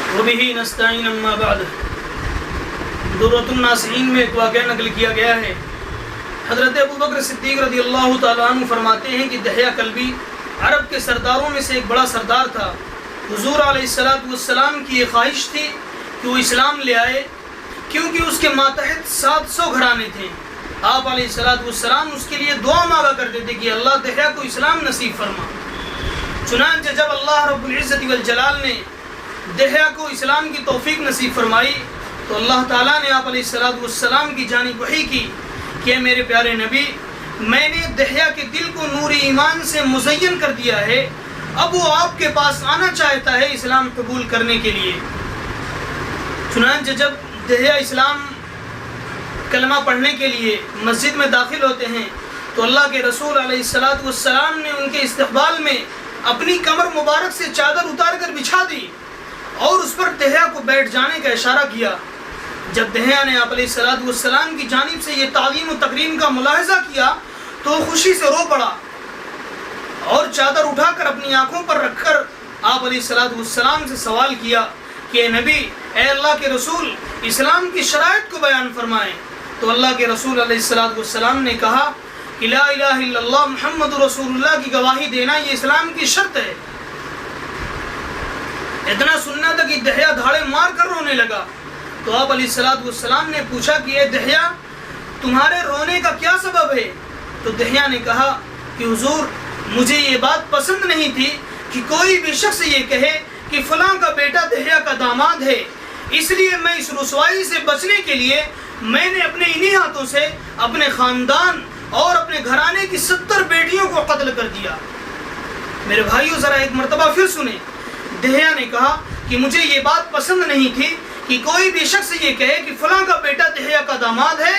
وبه نستعین اما بعد۔ درۃ الناصحین میں ایک واقعہ نقل کیا گیا ہے۔ حضرت ابوبکر صدیق رضی اللہ تعالیٰ عنہ فرماتے ہیں کہ دحیہ کلبی عرب کے سرداروں میں سے ایک بڑا سردار تھا۔ حضور علیہ السلام کی یہ خواہش تھی کہ وہ اسلام لے آئے، کیونکہ اس کے ماتحت 700 گھرانے تھے۔ آپ علیہ السلام اس کے لیے دعا مانگا کرتے تھے کہ اللہ دحیہ کو اسلام نصیب فرما۔ چنانچہ جب اللہ رب العزت والجلال نے دحیہ کو اسلام کی توفیق نصیب فرمائی تو اللہ تعالیٰ نے آپ علیہ السلام کی جانب وحی کی کہ میرے پیارے نبی، میں نے دحیہ کے دل کو نور ایمان سے مزین کر دیا ہے، اب وہ آپ کے پاس آنا چاہتا ہے اسلام قبول کرنے کے لیے۔ چنانچہ جب دحیہ اسلام کلمہ پڑھنے کے لیے مسجد میں داخل ہوتے ہیں تو اللہ کے رسول علیہ السلام نے ان کے استقبال میں اپنی کمر مبارک سے چادر اتار کر بچھا دی اور اس پر دحیہ کو بیٹھ جانے کا اشارہ کیا۔ جب دحیہ نے آپ علیہ السلام کی جانب سے یہ تعظیم و تکریم کا ملاحظہ کیا تو وہ خوشی سے رو پڑا اور چادر اٹھا کر اپنی آنکھوں پر رکھ کر آپ علیہ السلام سے سوال کیا کہ اے نبی، اے اللہ کے رسول، اسلام کی شرائط کو بیان فرمائیں۔ تو اللہ کے رسول علیہ السلام نے کہا کہ لا الہ الا اللہ محمد رسول اللہ کی گواہی دینا یہ اسلام کی شرط ہے۔ اتنا سننا تھا کہ دحیہ دھاڑے مار کر رونے لگا۔ تو آپ علیہ السلام نے پوچھا کہ اے دحیہ، تمہارے رونے کا کیا سبب ہے؟ تو دحیہ نے کہا کہ حضور، مجھے یہ بات پسند نہیں تھی کہ کوئی بھی شخص یہ کہے کہ فلاں کا بیٹا دحیہ کا داماد ہے، اس لیے میں اس رسوائی سے بچنے کے لیے میں نے اپنے انہی ہاتھوں سے اپنے خاندان اور اپنے گھرانے کی 70 بیٹیوں کو قتل کر دیا۔ میرے بھائیو، ذرا ایک مرتبہ پھر سنیں۔ دحیہ نے کہا کہ مجھے یہ بات پسند نہیں تھی کہ کوئی بھی شخص یہ کہے کہ فلاں کا بیٹا دحیہ کا داماد ہے،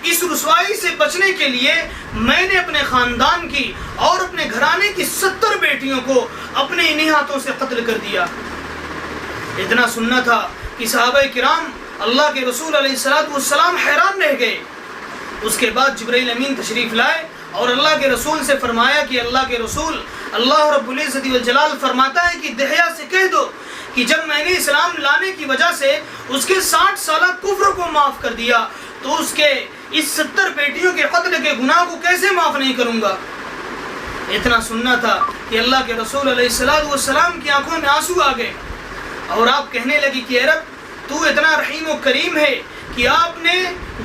اس رسوائی سے بچنے کے لیے میں نے اپنے خاندان کی اور اپنے گھرانے کی 70 بیٹیوں کو اپنے انہی ہاتھوں سے قتل کر دیا۔ اتنا سننا تھا کہ صحابہ کرام اللہ کے رسول علیہ السلام حیران رہ گئے۔ اس کے بعد جبرائیل امین تشریف لائے اور اللہ کے رسول سے فرمایا کہ اللہ کے رسول، اللہ رب العزت والجلال فرماتا ہے کہ دحیہ سے کہہ دو کہ جب میں نے اسلام لانے کی وجہ سے اس کے 60 سالہ کفر کو معاف کر دیا تو اس کے اس 70 بیٹیوں کے قتل کے گناہ کو کیسے معاف نہیں کروں گا۔ اتنا سننا تھا کہ اللہ کے رسول علیہ السلام کی آنکھوں میں آنسو آ گئے اور آپ کہنے لگی کہ اے رب، تو اتنا رحیم و کریم ہے کہ آپ نے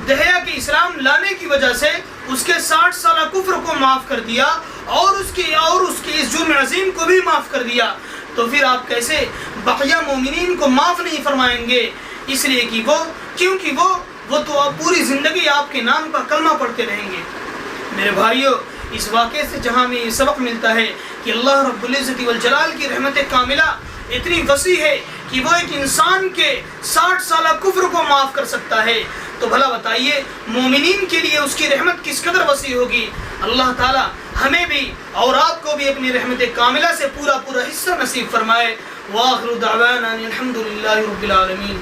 دحیہ کے اسلام لانے کی وجہ سے اس کے 60 سالہ کفر کو معاف کر دیا اور اس کی اس جرم عظیم کو بھی معاف کر دیا، تو پھر آپ کیسے بقیہ مومنین کو معاف نہیں فرمائیں گے؟ اس لیے کہ کیونکہ وہ تو آپ پوری زندگی آپ کے نام کا کلمہ پڑھتے رہیں گے۔ میرے بھائیو، اس واقعے سے جہاں میں یہ سبق ملتا ہے کہ اللہ رب العزت والجلال کی رحمت کاملہ اتنی وسیع ہے کہ وہ ایک انسان کے 60 سالہ کفر کو معاف کر سکتا ہے، تو بھلا بتائیے مومنین کے لیے اس کی رحمت کس قدر وسیع ہوگی۔ اللہ تعالی ہمیں بھی اور آپ کو بھی اپنی رحمت کاملہ سے پورا حصہ نصیب فرمائے۔ وآخر دعوانا الحمد للہ رب العالمین۔